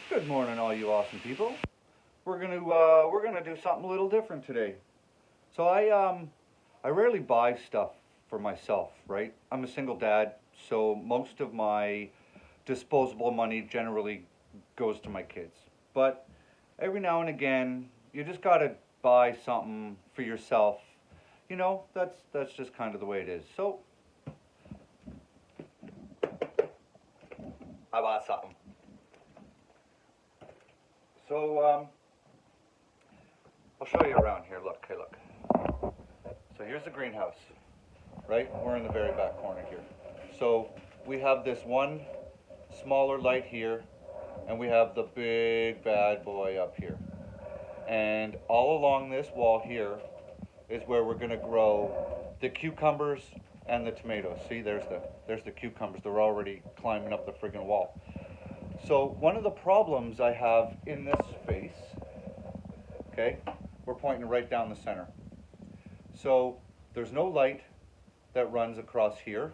Good morning, all you awesome people. We're gonna do something a little different today. I rarely buy stuff for myself, right? I'm a single dad, so most of my disposable money generally goes to my kids. But every now and again, you just gotta buy something for yourself. That's just kind of the way it is. So I bought something. So I'll show you around here. Look, hey, look. So here's the greenhouse, right? We're in the very back corner here. So we have this one smaller light here, and we have the big bad boy up here. And all along this wall here is where we're going to grow the cucumbers and the tomatoes. See, there's the cucumbers. They're already climbing up the friggin' wall. So one of the problems I have in this space, okay, we're pointing right down the center. So there's no light that runs across here.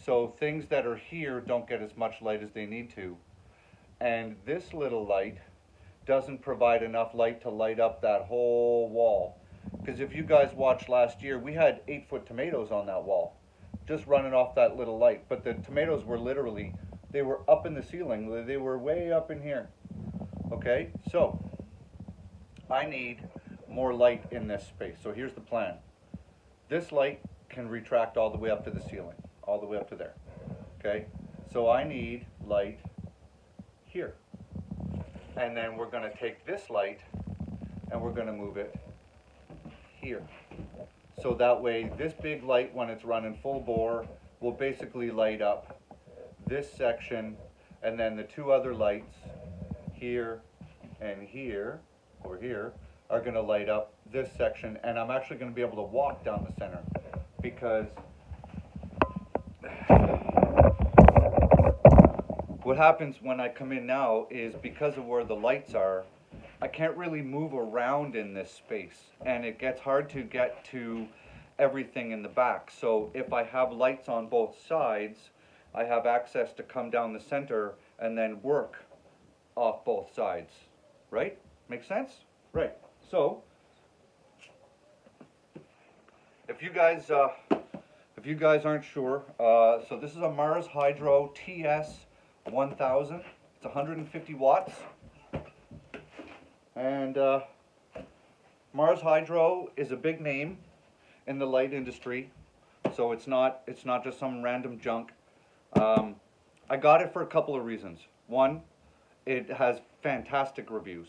So things that are here don't get as much light as they need to. And this little light doesn't provide enough light to light up that whole wall. Because if you guys watched last year, we had 8-foot tomatoes on that wall, just running off that little light. But the tomatoes were literally, they were up in the ceiling. They were way up in here. Okay, so I need more light in this space. So here's the plan. This light can retract all the way up to the ceiling, all the way up to there. Okay, so I need light here. And then we're going to take this light and we're going to move it here. So that way this big light, when it's running full bore, will basically light up this section, and then the two other lights here and here, or here, are going to light up this section. And I'm actually going to be able to walk down the center, because what happens when I come in now is, because of where the lights are, I can't really move around in this space, and it gets hard to get to everything in the back. So if I have lights on both sides, I have access to come down the center and then work off both sides. Right? Make sense? Right. So if you guys aren't sure, so this is a Marzhydro ts1000. It's 150 watts. And Marzhydro is a big name in the light industry, so it's not just some random junk. I got it for a couple of reasons. One, it has fantastic reviews.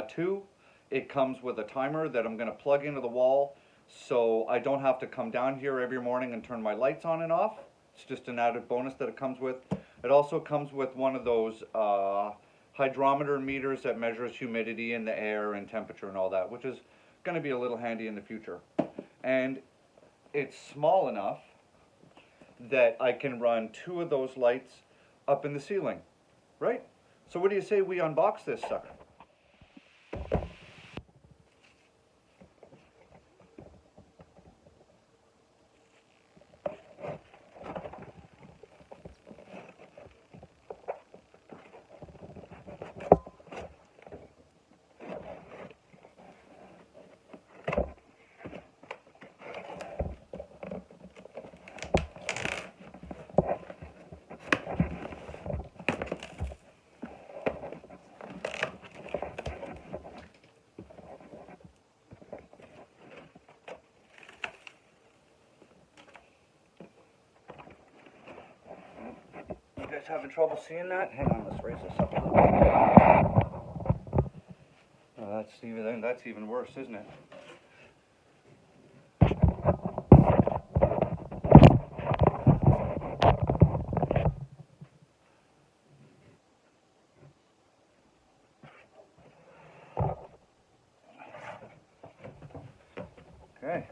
Two, it comes with a timer that I'm going to plug into the wall, so I don't have to come down here every morning and turn my lights on and off. It's just an added bonus that it comes with. It also comes with one of those hydrometer meters that measures humidity in the air and temperature and all that, which is going to be a little handy in the future. And it's small enough that I can run two of those lights up in the ceiling, right? So what do you say we unbox this sucker? You guys having trouble seeing that? Hang on, let's raise this up a little bit. Oh, that's even worse, isn't it? Okay.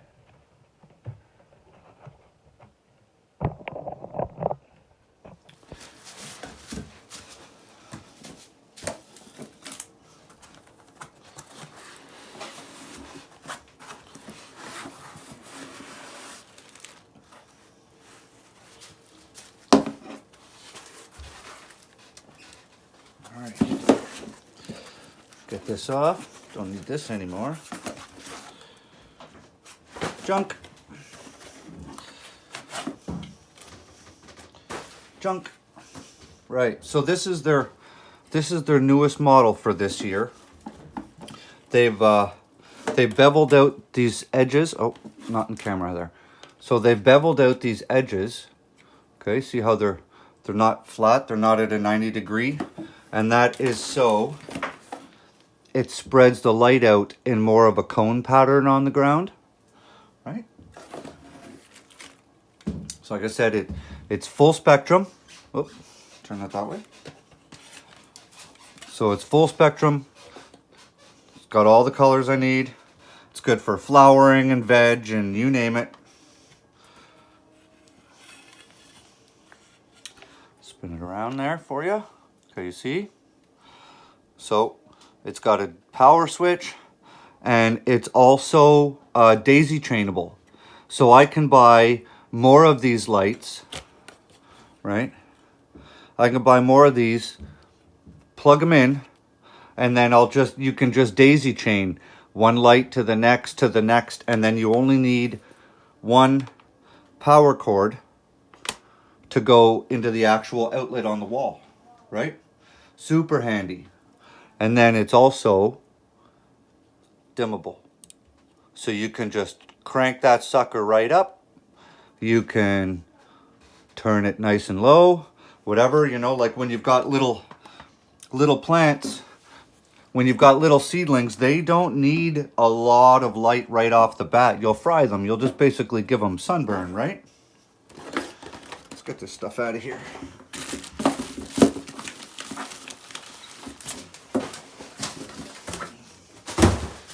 right. Get this off. Don't need this anymore. Junk. Junk. Right. So this is their newest model for this year. They've beveled out these edges. Oh, not in camera there. So they've beveled out these edges. Okay, see how they're not flat, they're not at a 90 degree. And that is so it spreads the light out in more of a cone pattern on the ground. Right? So like I said, it's full spectrum. Oop, turn it that way. So it's full spectrum. It's got all the colors I need. It's good for flowering and veg and you name it. Spin it around there for you. Okay, you see? So it's got a power switch and it's also daisy chainable. So I can buy more of these lights, right? I can buy more of these, plug them in, and then you can just daisy chain one light to the next, and then you only need one power cord to go into the actual outlet on the wall, right? Super handy. And then it's also dimmable. So you can just crank that sucker right up. You can turn it nice and low, whatever, you know, like when you've got little plants, when you've got little seedlings, they don't need a lot of light right off the bat. You'll fry them. You'll just basically give them sunburn, right? Let's get this stuff out of here.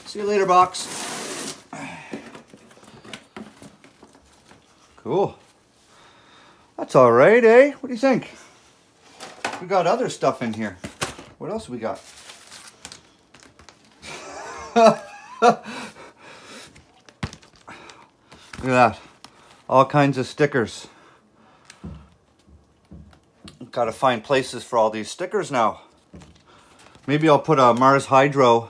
See you later, box. Cool. That's all right, eh? What do you think? We got other stuff in here. What else we got? Look at that. All kinds of stickers. Got to find places for all these stickers now. Maybe I'll put a Marzhydro.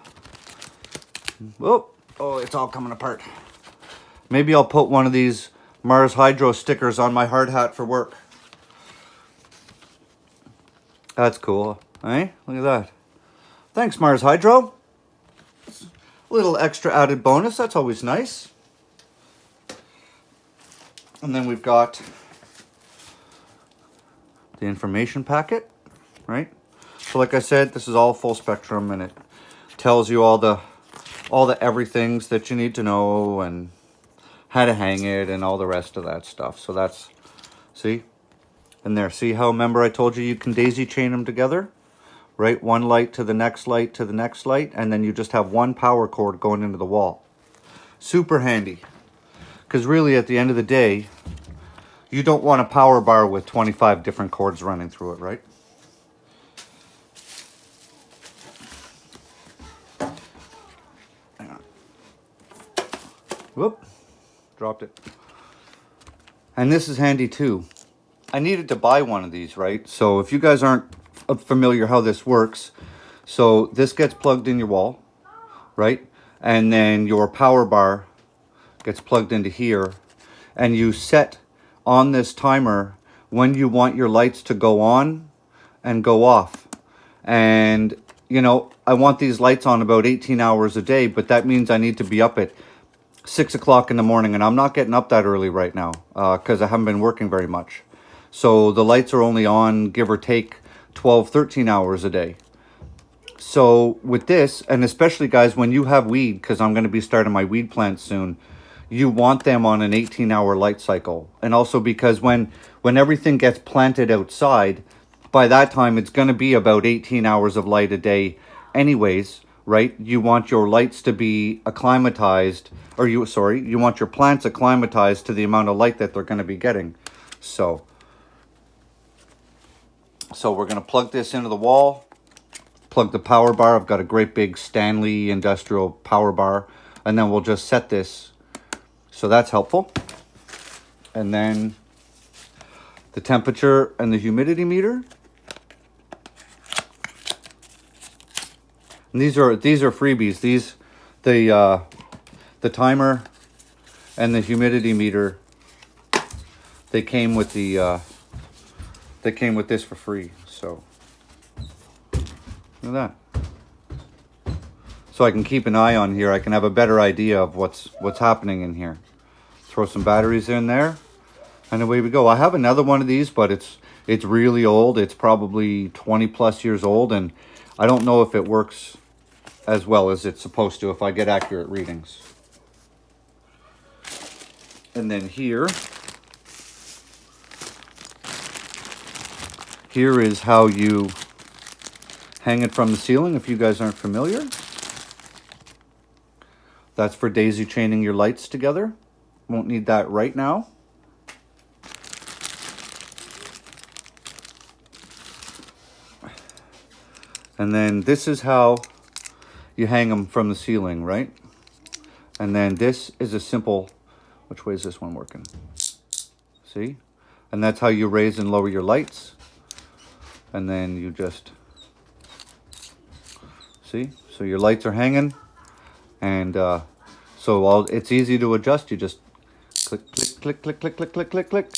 Whoop. Oh, it's all coming apart. Maybe I'll put one of these Marzhydro stickers on my hard hat for work. That's cool, eh? Look at that. Thanks, Marzhydro. A little extra added bonus. That's always nice. And then we've got the information packet, right? So like I said, this is all full spectrum and it tells you all the everythings that you need to know and how to hang it and all the rest of that stuff. So that's, see? And there, see how, remember I told you you can daisy chain them together? Right, one light to the next light to the next light, and then you just have one power cord going into the wall. Super handy. Because really, at the end of the day, you don't want a power bar with 25 different cords running through it, right? Hang on. Whoop, dropped it. And this is handy too. I needed to buy one of these, right? So if you guys aren't familiar how this works, so this gets plugged in your wall, right? And then your power bar gets plugged into here, and you set on this timer when you want your lights to go on and go off. And you know, I want these lights on about 18 hours a day, but that means I need to be up at 6 o'clock in the morning, and I'm not getting up that early right now because I haven't been working very much. So the lights are only on, give or take, 12, 13 hours a day. So with this, and especially guys, when you have weed, because I'm going to be starting my weed plants soon, you want them on an 18-hour light cycle. And also because when everything gets planted outside, by that time it's going to be about 18 hours of light a day anyways, right? You want your lights to be acclimatized, or you want your plants acclimatized to the amount of light that they're going to be getting. So we're going to plug this into the wall, plug the power bar. I've got a great big Stanley industrial power bar, and then we'll just set this. So that's helpful. And then the temperature and the humidity meter. And these are freebies. These, the timer and the humidity meter, they came with the they came with this for free. So look at that. So I can keep an eye on here. I can have a better idea of what's happening in here. Throw some batteries in there, and away we go. I have another one of these, but it's really old. It's probably 20 plus years old, and I don't know if it works as well as it's supposed to if I get accurate readings. And then here is how you hang it from the ceiling if you guys aren't familiar. That's for daisy chaining your lights together. Won't need that right now. And then this is how you hang them from the ceiling, right? And then this is a simple, which way is this one working? See? And that's how you raise and lower your lights. And then you just, see? So your lights are hanging. And so it's easy to adjust. You just click, click, click, click, click, click, click, click, click,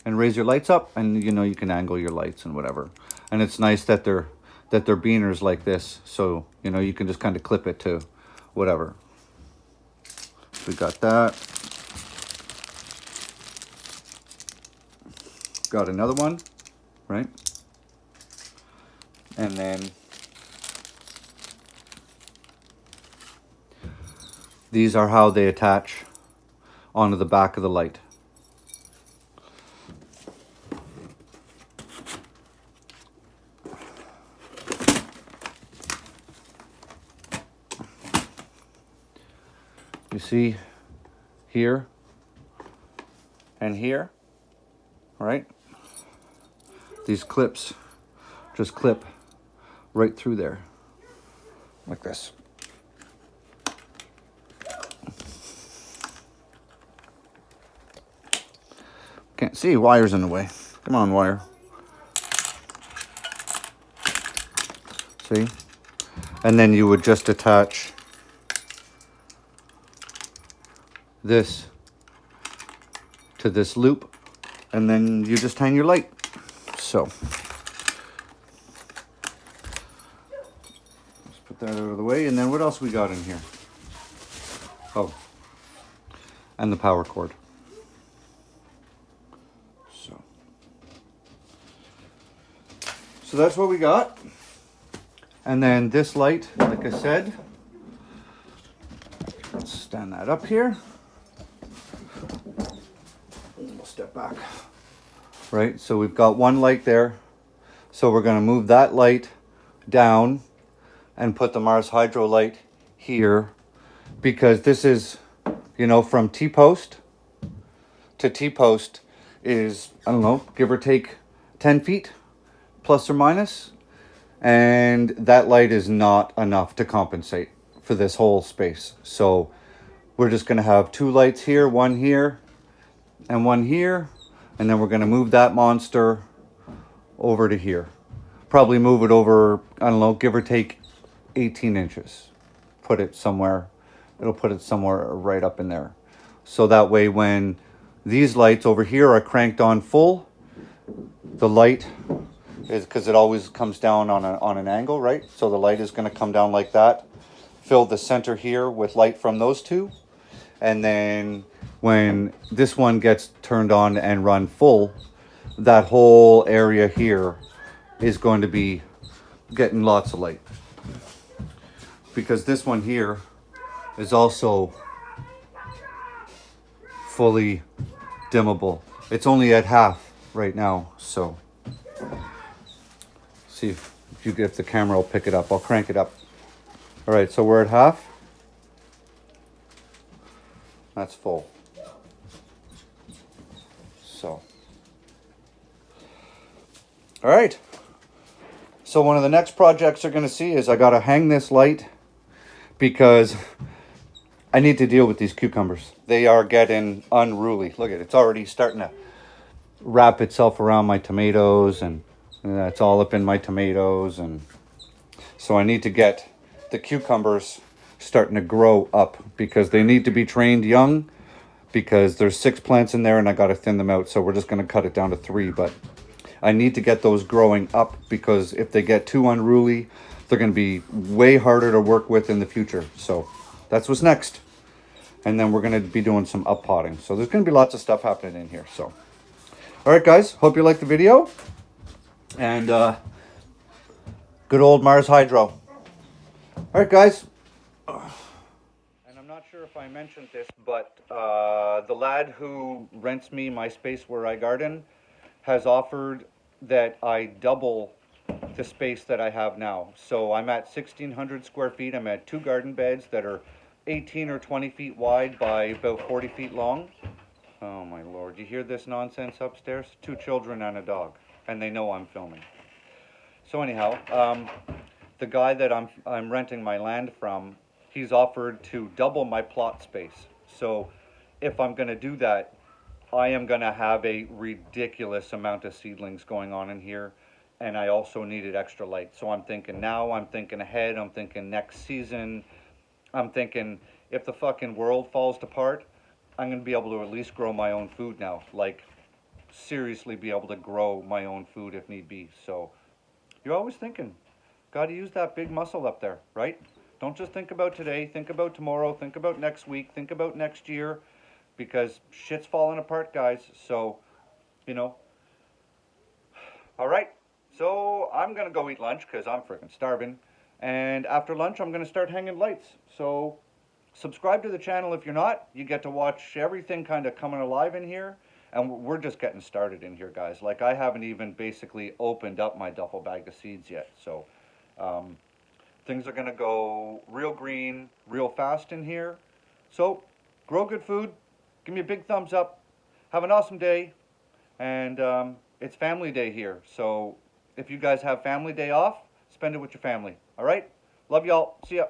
and raise your lights up. And you know, you can angle your lights and whatever. And it's nice that they're beaners like this. So, you know, you can just kind of clip it to whatever. We got that. Got another one, right? And then these are how they attach onto the back of the light. You see here and here, right? These clips just clip right through there, like this. Can't see, wire's in the way. Come on, wire. See? And then you would just attach this to this loop, and then you just hang your light. So let's put that out of the way. And then what else we got in here? Oh, and the power cord. So that's what we got. And then this light, like I said, let's stand that up here. We'll step back. Right, so we've got one light there. So we're going to move that light down and put the Marzhydro light here, because this is, you know, from T-post to T-post is, I don't know, give or take 10 feet, plus or minus. And that light is not enough to compensate for this whole space. So we're just going to have two lights here, one here and one here. And then we're going to move that monster over to here. Probably move it over, I don't know, give or take 18 inches. Put it somewhere. It'll put it somewhere right up in there. So that way when these lights over here are cranked on full, the light is, because it always comes down on an angle, right? So the light is going to come down like that. Fill the center here with light from those two. And then when this one gets turned on and run full, that whole area here is going to be getting lots of light. Because this one here is also fully dimmable. It's only at half right now, so see if the camera will pick it up. I'll crank it up. All right, so we're at half. That's full. So, all right. So one of the next projects you're going to see is I got to hang this light because I need to deal with these cucumbers. They are getting unruly. Look at it. It's already starting to wrap itself around my tomatoes, and it's all up in my tomatoes. And so I need to get the cucumbers starting to grow up because they need to be trained young, because there's 6 plants in there and I got to thin them out. So we're just going to cut it down to 3, but I need to get those growing up because if they get too unruly, they're going to be way harder to work with in the future. So that's what's next. And then we're going to be doing some up potting. So there's going to be lots of stuff happening in here. So, all right, guys, hope you liked the video. And good old Marzhydro. All right, guys. And I'm not sure if I mentioned this, but the lad who rents me my space where I garden has offered that I double the space that I have now. So I'm at 1,600 square feet. I'm at 2 garden beds that are 18 or 20 feet wide by about 40 feet long. Oh my Lord, you hear this nonsense upstairs? 2 children and a dog, and they know I'm filming. So anyhow, the guy that I'm renting my land from, he's offered to double my plot space. So if I'm going to do that, I am going to have a ridiculous amount of seedlings going on in here, and I also needed extra light. So I'm thinking now, I'm thinking ahead, I'm thinking next season, I'm thinking if the fucking world falls apart, I'm going to be able to at least grow my own food now. Like, seriously be able to grow my own food if need be. So you're always thinking, got to use that big muscle up there, right? Don't just think about today, think about tomorrow, think about next week, think about next year, because shit's falling apart, guys. So, you know. All right, so I'm going to go eat lunch because I'm freaking starving. And after lunch, I'm going to start hanging lights. So subscribe to the channel if you're not. You get to watch everything kind of coming alive in here. And we're just getting started in here, guys. Like, I haven't even basically opened up my duffel bag of seeds yet. So things are going to go real green, real fast in here. So grow good food. Give me a big thumbs up. Have an awesome day. And it's family day here. So if you guys have family day off, spend it with your family. All right? Love y'all. See ya.